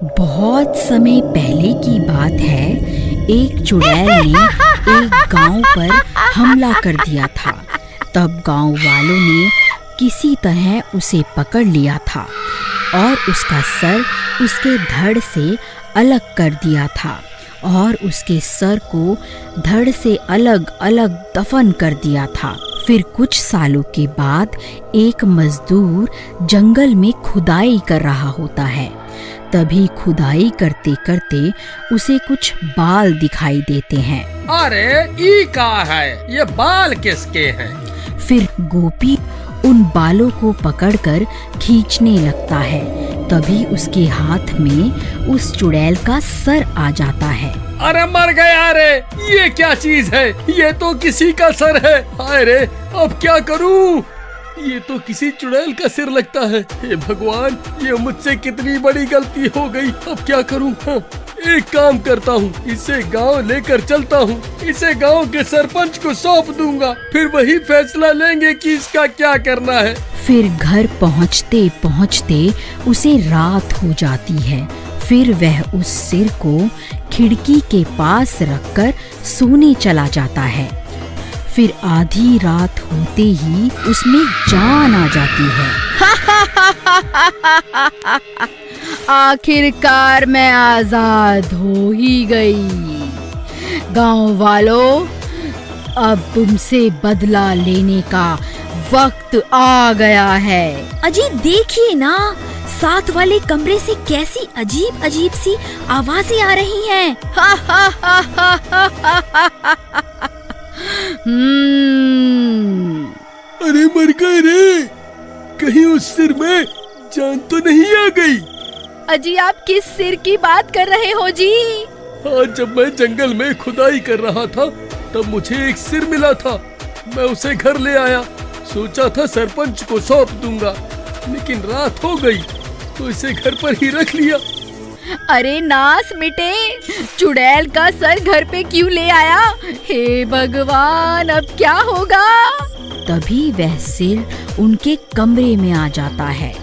बहुत समय पहले की बात है। एक चुड़ैल ने एक गांव पर हमला कर दिया था। तब गांव वालों ने किसी तरह उसे पकड़ लिया था और उसका सर उसके धड़ से अलग कर दिया था और उसके सर को धड़ से अलग अलग दफन कर दिया था। फिर कुछ सालों के बाद एक मजदूर जंगल में खुदाई कर रहा होता है। तभी खुदाई करते करते उसे कुछ बाल दिखाई देते हैं। अरे ये क्या है? ये बाल किसके हैं? फिर गोपी उन बालों को पकड़कर खींचने लगता है। तभी उसके हाथ में उस चुड़ैल का सर आ जाता है। अरे मर गया रे! ये क्या चीज है? ये तो किसी का सर है। हाय रे, अब क्या करूं? ये तो किसी चुड़ैल का सिर लगता है। हे भगवान, ये मुझसे कितनी बड़ी गलती हो गई। अब क्या करूं? हाँ, एक काम करता हूँ, इसे गांव लेकर चलता हूँ। इसे गांव के सरपंच को सौंप दूंगा, फिर वही फैसला लेंगे कि इसका क्या करना है। फिर घर पहुँचते पहुँचते उसे रात हो जाती है। फिर वह उस सिर को खिड़की के पास रखकर सोने चला जाता है। फिर आधी रात होते ही उसमें जान आ जाती है। आखिरकार मैं आजाद हो ही गई। गांव वालों, अब तुमसे बदला लेने का वक्त आ गया है। अजी देखिए ना, साथ वाले कमरे से कैसी अजीब अजीब सी आवाजें आ रही हैं। अरे मर गए रे! कहीं उस सिर में जान तो नहीं आ गई? अजी आप किस सिर की बात कर रहे हो जी? आज जब मैं जंगल में खुदाई कर रहा था तब मुझे एक सिर मिला था। मैं उसे घर ले आया, सोचा था सरपंच को सौंप दूंगा, लेकिन रात हो गई तो इसे घर पर ही रख लिया। अरे नास मिटे, चुड़ैल का सर घर पे क्यों ले आया? हे भगवान, अब क्या होगा? तभी वह सिर उनके कमरे में आ जाता है।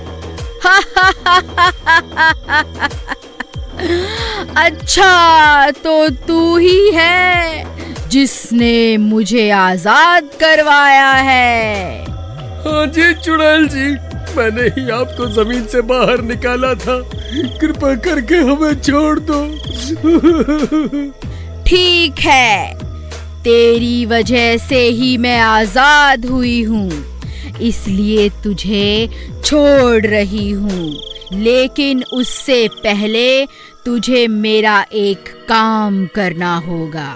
अच्छा, तो तू ही है जिसने मुझे आजाद करवाया है। हाँ जी चुड़ैल जी, मैंने ही आपको जमीन से बाहर निकाला था। कृपा करके हमें छोड़ दो। ठीक है, तेरी वजह से ही मैं आजाद हुई हूँ, इसलिए तुझे छोड़ रही हूँ। लेकिन उससे पहले तुझे मेरा एक काम करना होगा।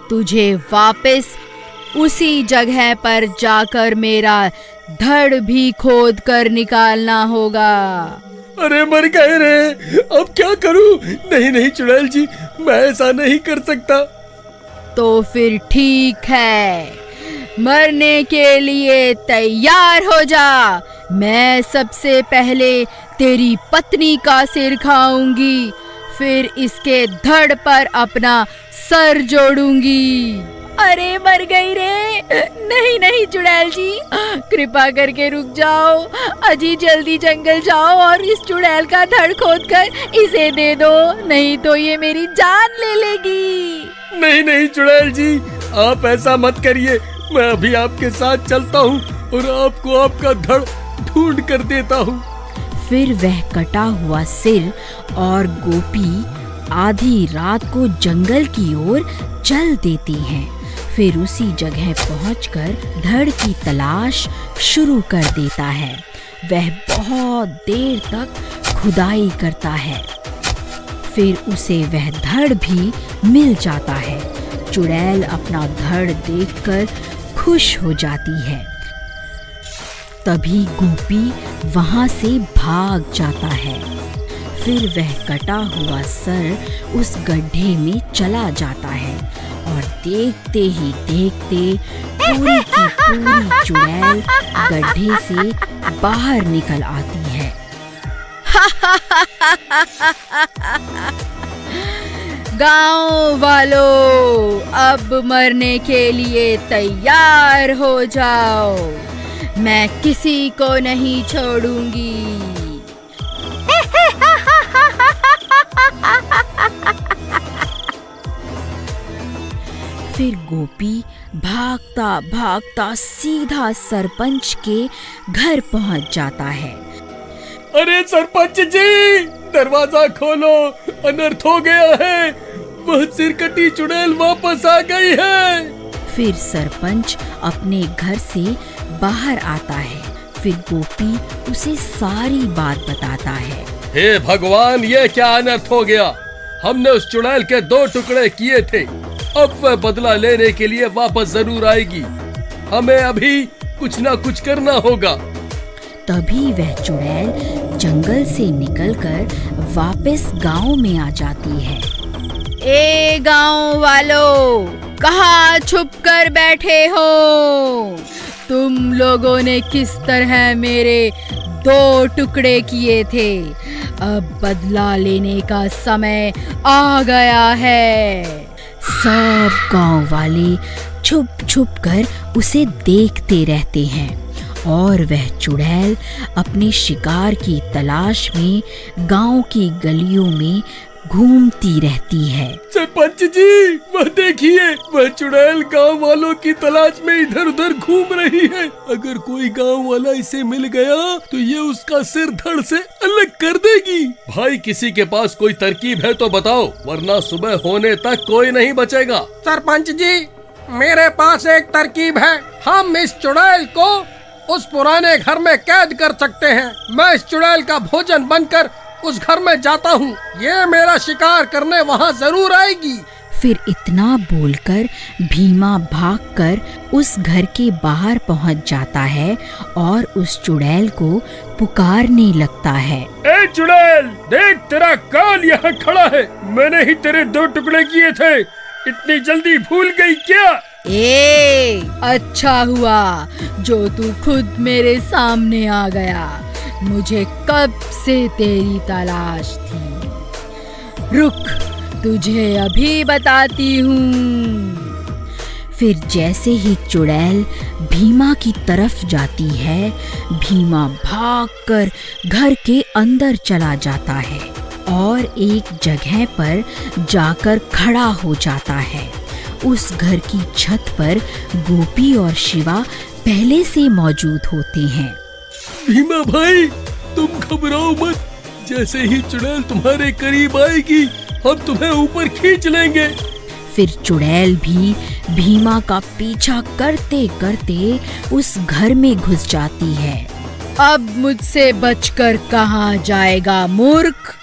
तुझे वापस उसी जगह पर जाकर मेरा धड़ भी खोद कर निकालना होगा। अरे मर गए रे, अब क्या करूं? नहीं नहीं चुड़ैल जी, मैं ऐसा नहीं कर सकता। तो फिर ठीक है, मरने के लिए तैयार हो जा। मैं सबसे पहले तेरी पत्नी का सिर खाऊंगी, फिर इसके धड़ पर अपना सर जोड़ूंगी। अरे मर गई रे! नहीं नहीं चुड़ैल जी, कृपा करके रुक जाओ। अजी जल्दी जंगल जाओ और इस चुड़ैल का धड़ खोद कर इसे दे दो, नहीं तो ये मेरी जान ले लेगी। नहीं नहीं चुड़ैल जी, आप ऐसा मत करिए। मैं अभी आपके साथ चलता हूँ और आपको आपका धड़ ढूंढ कर देता हूँ। फिर वह कटा हुआ सिर और गोपी आधी रात को जंगल की ओर चल देती हैं। फिर उसी जगह पहुंचकर धड़ की तलाश शुरू कर देता है। वह बहुत देर तक खुदाई करता है। फिर उसे वह धड़ भी मिल जाता है। चुड़ैल अपना धड़ देखकर खुश हो जाती है। तभी गोपी वहां से भाग जाता है। फिर वह कटा हुआ सर उस गड्ढे में चला जाता है और देखते ही देखते पूरी की पूरी चुड़ैल गड्ढे से बाहर निकल आती है। गांव वालों, अब मरने के लिए तैयार हो जाओ। मैं किसी को नहीं छोड़ूंगी। गोपी भागता भागता सीधा सरपंच के घर पहुंच जाता है। अरे सरपंच जी, दरवाजा खोलो, अनर्थ हो गया है, वह सिरकटी चुड़ैल वापस आ गई है। फिर सरपंच अपने घर से बाहर आता है। फिर गोपी उसे सारी बात बताता है। हे भगवान, ये क्या अनर्थ हो गया? हमने उस चुड़ैल के 2 टुकड़े किए थे, अब वह बदला लेने के लिए वापस जरूर आएगी। हमें अभी कुछ ना कुछ करना होगा। तभी वह चुड़ैल जंगल से निकलकर वापस गांव में आ जाती है। ए गांव वालों, कहाँ छुप कर बैठे हो? तुम लोगों ने किस तरह मेरे 2 टुकड़े किए थे? अब बदला लेने का समय आ गया है। सब गांव वाले छुप छुप कर उसे देखते रहते हैं और वह चुड़ैल अपने शिकार की तलाश में गांव की गलियों में घूमती रहती है। सरपंच जी, वह देखिए, वह चुड़ैल गांव वालों की तलाश में इधर उधर घूम रही है। अगर कोई गांव वाला इसे मिल गया तो ये उसका सिर धड़ से अलग कर देगी। भाई, किसी के पास कोई तरकीब है तो बताओ, वरना सुबह होने तक कोई नहीं बचेगा। सरपंच जी, मेरे पास एक तरकीब है। हम इस चुड़ैल को उस पुराने घर में कैद कर सकते हैं। मैं इस चुड़ैल का भोजन बनकर उस घर में जाता हूँ, ये मेरा शिकार करने वहाँ जरूर आएगी। फिर इतना बोलकर भीमा भागकर उस घर के बाहर पहुँच जाता है और उस चुड़ैल को पुकारने लगता है। ए चुड़ैल, देख, तेरा काल यहाँ खड़ा है। मैंने ही तेरे 2 टुकड़े किए थे, इतनी जल्दी भूल गई क्या? अच्छा हुआ जो तू खुद मेरे सामने आ गया। मुझे कब से तेरी तलाश थी। रुक, तुझे अभी बताती हूँ। फिर जैसे ही चुड़ैल भीमा की तरफ जाती है, भीमा भागकर घर के अंदर चला जाता है और एक जगह पर जाकर खड़ा हो जाता है। उस घर की छत पर गोपी और शिवा पहले से मौजूद होते हैं। भीमा भाई, तुम घबराओ मत। जैसे ही चुड़ैल तुम्हारे करीब आएगी, हम तुम्हें ऊपर खींच लेंगे। फिर चुड़ैल भी भीमा का पीछा करते करते उस घर में घुस जाती है। अब मुझसे बचकर कहाँ जाएगा मूर्ख।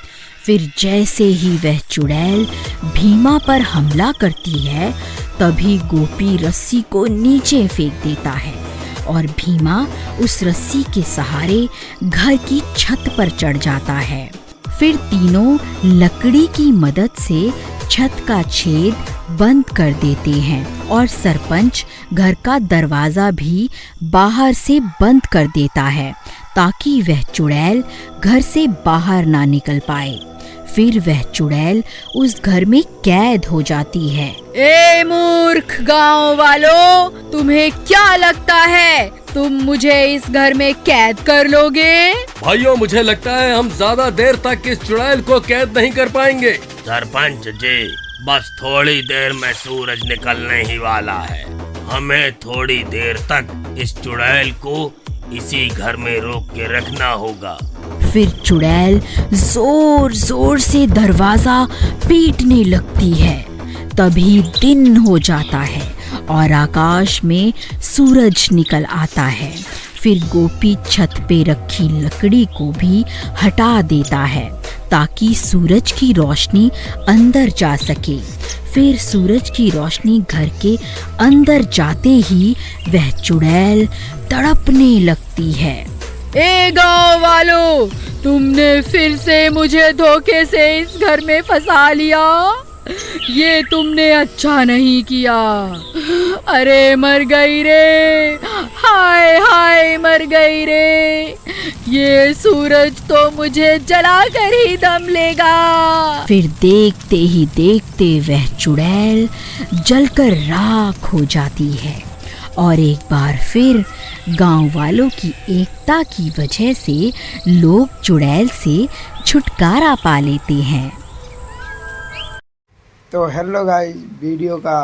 फिर जैसे ही वह चुड़ैल भीमा पर हमला करती है, तभी गोपी रस्सी को नीचे फेंक देता है और भीमा उस रस्सी के सहारे घर की छत पर चढ़ जाता है। फिर तीनों लकड़ी की मदद से छत का छेद बंद कर देते हैं और सरपंच घर का दरवाजा भी बाहर से बंद कर देता है ताकि वह चुड़ैल घर से बाहर ना निकल पाए। फिर वह चुड़ैल उस घर में कैद हो जाती है। ए मूर्ख गांव वालों, तुम्हें क्या लगता है तुम मुझे इस घर में कैद कर लोगे? भाइयों, मुझे लगता है हम ज्यादा देर तक इस चुड़ैल को कैद नहीं कर पाएंगे। सरपंच जी, बस थोड़ी देर में सूरज निकलने ही वाला है। हमें थोड़ी देर तक इस चुड़ैल को इसी घर में रोक के रखना होगा। फिर चुड़ैल जोर जोर से दरवाजा पीटने लगती है। तभी दिन हो जाता है और आकाश में सूरज निकल आता है। फिर गोपी छत पे रखी लकड़ी को भी हटा देता है ताकि सूरज की रोशनी अंदर जा सके। फिर सूरज की रोशनी घर के अंदर जाते ही वह चुड़ैल तड़पने लगती है। ए गांव वालों, तुमने फिर से मुझे धोखे से इस घर में फंसा लिया। ये तुमने अच्छा नहीं किया। अरे मर गई रे, हाय हाय मर गई रे। ये सूरज तो मुझे जलाकर ही दम लेगा। फिर देखते ही देखते वह चुड़ैल जलकर राख हो जाती है और एक बार फिर गांव वालों की एकता की वजह से लोग चुड़ैल से छुटकारा पा लेते हैं। तो हेलो गाइस, वीडियो का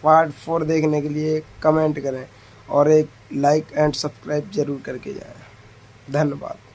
पार्ट 4 देखने के लिए कमेंट करें और एक लाइक एंड सब्सक्राइब जरूर करके जाएं। धन्यवाद।